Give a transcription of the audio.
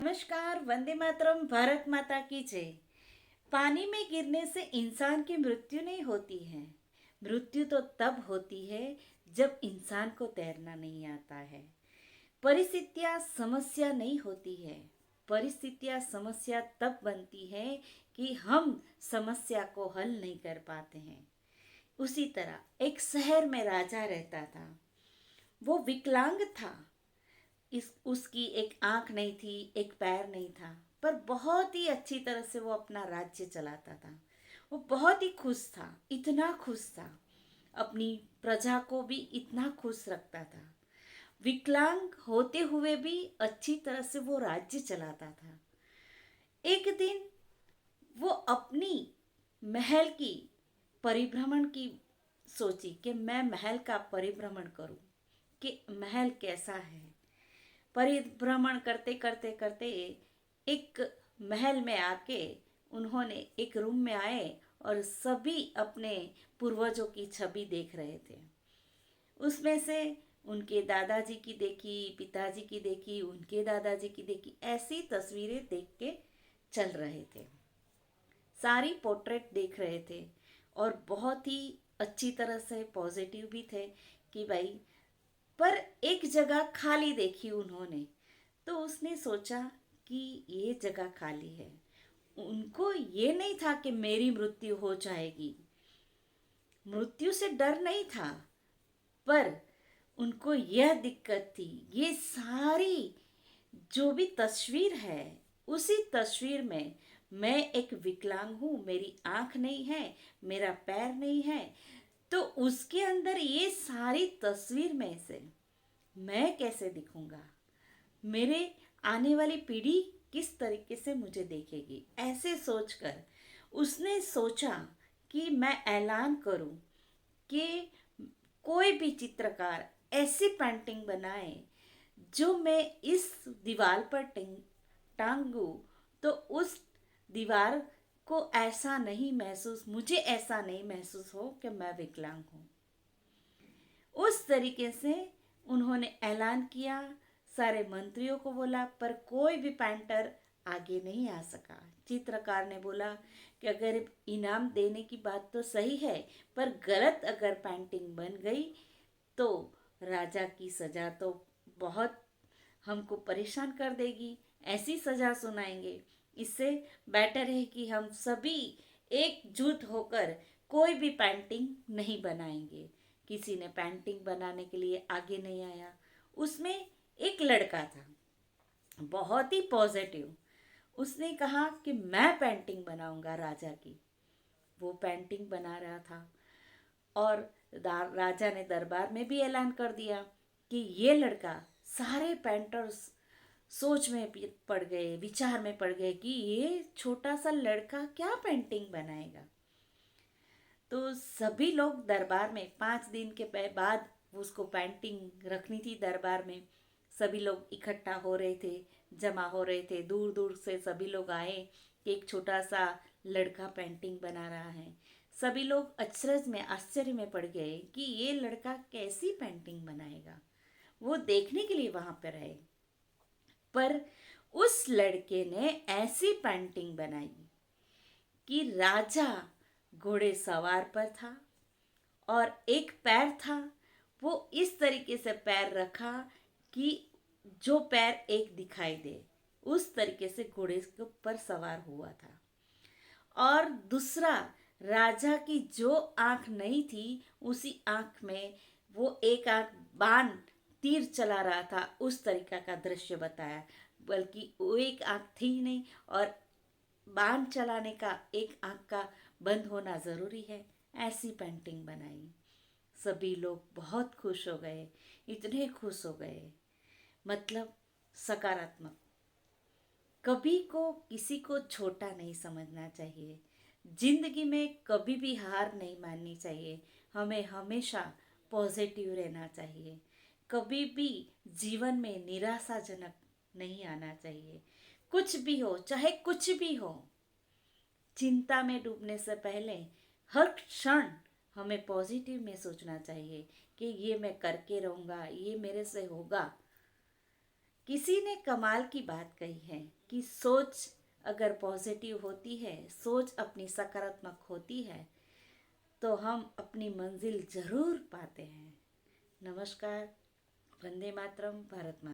नमस्कार। वंदे मातरम। भारत माता की जय। पानी में गिरने से इंसान की मृत्यु नहीं होती है। मृत्यु तो तब होती है जब इंसान को तैरना नहीं आता है। परिस्थितियां समस्या नहीं होती है। परिस्थितियां समस्या तब बनती है कि हम समस्या को हल नहीं कर पाते हैं। उसी तरह एक शहर में राजा रहता था। वो विकलांग था। इस उसकी एक आंख नहीं थी, एक पैर नहीं था, पर बहुत ही अच्छी तरह से वो अपना राज्य चलाता था। वो बहुत ही खुश था, इतना खुश था, अपनी प्रजा को भी इतना खुश रखता था। विकलांग होते हुए भी अच्छी तरह से वो राज्य चलाता था। एक दिन वो अपनी महल की परिभ्रमण की सोची कि मैं महल का परिभ्रमण करूं कि महल कैसा है। परिभ्रमण करते करते करते एक महल में आके उन्होंने एक रूम में आए और सभी अपने पूर्वजों की छवि देख रहे थे। उसमें से उनके दादाजी की देखी, पिताजी की देखी, उनके दादाजी की देखी, ऐसी तस्वीरें देख के चल रहे थे। सारी पोर्ट्रेट देख रहे थे और बहुत ही अच्छी तरह से पॉजिटिव भी थे कि भाई, पर एक जगह खाली देखी उन्होंने। तो उसने सोचा कि ये जगह खाली है। उनको ये नहीं था कि मेरी मृत्यु हो जाएगी। मृत्यु से डर नहीं था, पर उनको यह दिक्कत थी, ये सारी जो भी तस्वीर है, उसी तस्वीर में मैं एक विकलांग हूँ, मेरी आंख नहीं है, मेरा पैर नहीं है। तो उसके अंदर ये सारी तस्वीर में से मैं कैसे दिखूंगा, मेरे आने वाली पीढ़ी किस तरीके से मुझे देखेगी। ऐसे सोचकर उसने सोचा कि मैं ऐलान करूं कि कोई भी चित्रकार ऐसी पेंटिंग बनाए जो मैं इस दीवार पर टांगू, तो उस दीवार को ऐसा नहीं महसूस, मुझे ऐसा नहीं महसूस हो कि मैं विकलांग हूँ। उस तरीके से उन्होंने ऐलान किया। सारे मंत्रियों को बोला, पर कोई भी पेंटर आगे नहीं आ सका। चित्रकार ने बोला कि अगर इनाम देने की बात तो सही है, पर गलत अगर पेंटिंग बन गई तो राजा की सजा तो बहुत हमको परेशान कर देगी, ऐसी सजा सुनाएंगे। इससे बेटर है कि हम सभी एकजुट होकर कोई भी पेंटिंग नहीं बनाएंगे। किसी ने पेंटिंग बनाने के लिए आगे नहीं आया। उसमें एक लड़का था, बहुत ही पॉजिटिव। उसने कहा कि मैं पेंटिंग बनाऊंगा राजा की। वो पेंटिंग बना रहा था और राजा ने दरबार में भी ऐलान कर दिया कि ये लड़का, सारे पेंटर्स सोच में पड़ गए, विचार में पड़ गए कि ये छोटा सा लड़का क्या पेंटिंग बनाएगा। तो सभी लोग दरबार में 5 दिन के बाद उसको पेंटिंग रखनी थी दरबार में। सभी लोग इकट्ठा हो रहे थे, जमा हो रहे थे, दूर दूर से सभी लोग आए कि एक छोटा सा लड़का पेंटिंग बना रहा है। सभी लोग अचरज में, आश्चर्य में पड़ गए कि ये लड़का कैसी पेंटिंग बनाएगा। वो देखने के लिए वहां पर आए, पर उस लड़के ने ऐसी पेंटिंग बनाई कि राजा घोड़े सवार पर था और एक पैर था। वो इस तरीके से पैर रखा कि जो पैर एक दिखाई दे, उस तरीके से घोड़े के ऊपर सवार हुआ था। और दूसरा, राजा की जो आंख नहीं थी, उसी आंख में वो एक आंख बाण तीर चला रहा था, उस तरीका का दृश्य बताया। बल्कि वो एक आंख थी ही नहीं, और बाण चलाने का एक आंख का बंद होना ज़रूरी है। ऐसी पेंटिंग बनाई। सभी लोग बहुत खुश हो गए, इतने खुश हो गए। मतलब सकारात्मक। कभी को किसी को छोटा नहीं समझना चाहिए। जिंदगी में कभी भी हार नहीं माननी चाहिए। हमें हमेशा पॉजिटिव रहना चाहिए। कभी भी जीवन में निराशाजनक नहीं आना चाहिए। कुछ भी हो, चाहे कुछ भी हो, चिंता में डूबने से पहले हर क्षण हमें पॉजिटिव में सोचना चाहिए कि ये मैं करके रहूँगा, ये मेरे से होगा। किसी ने कमाल की बात कही है कि सोच अगर पॉजिटिव होती है, सोच अपनी सकारात्मक होती है, तो हम अपनी मंजिल जरूर पाते हैं। नमस्कार। वंदे मातरम। भारत माता।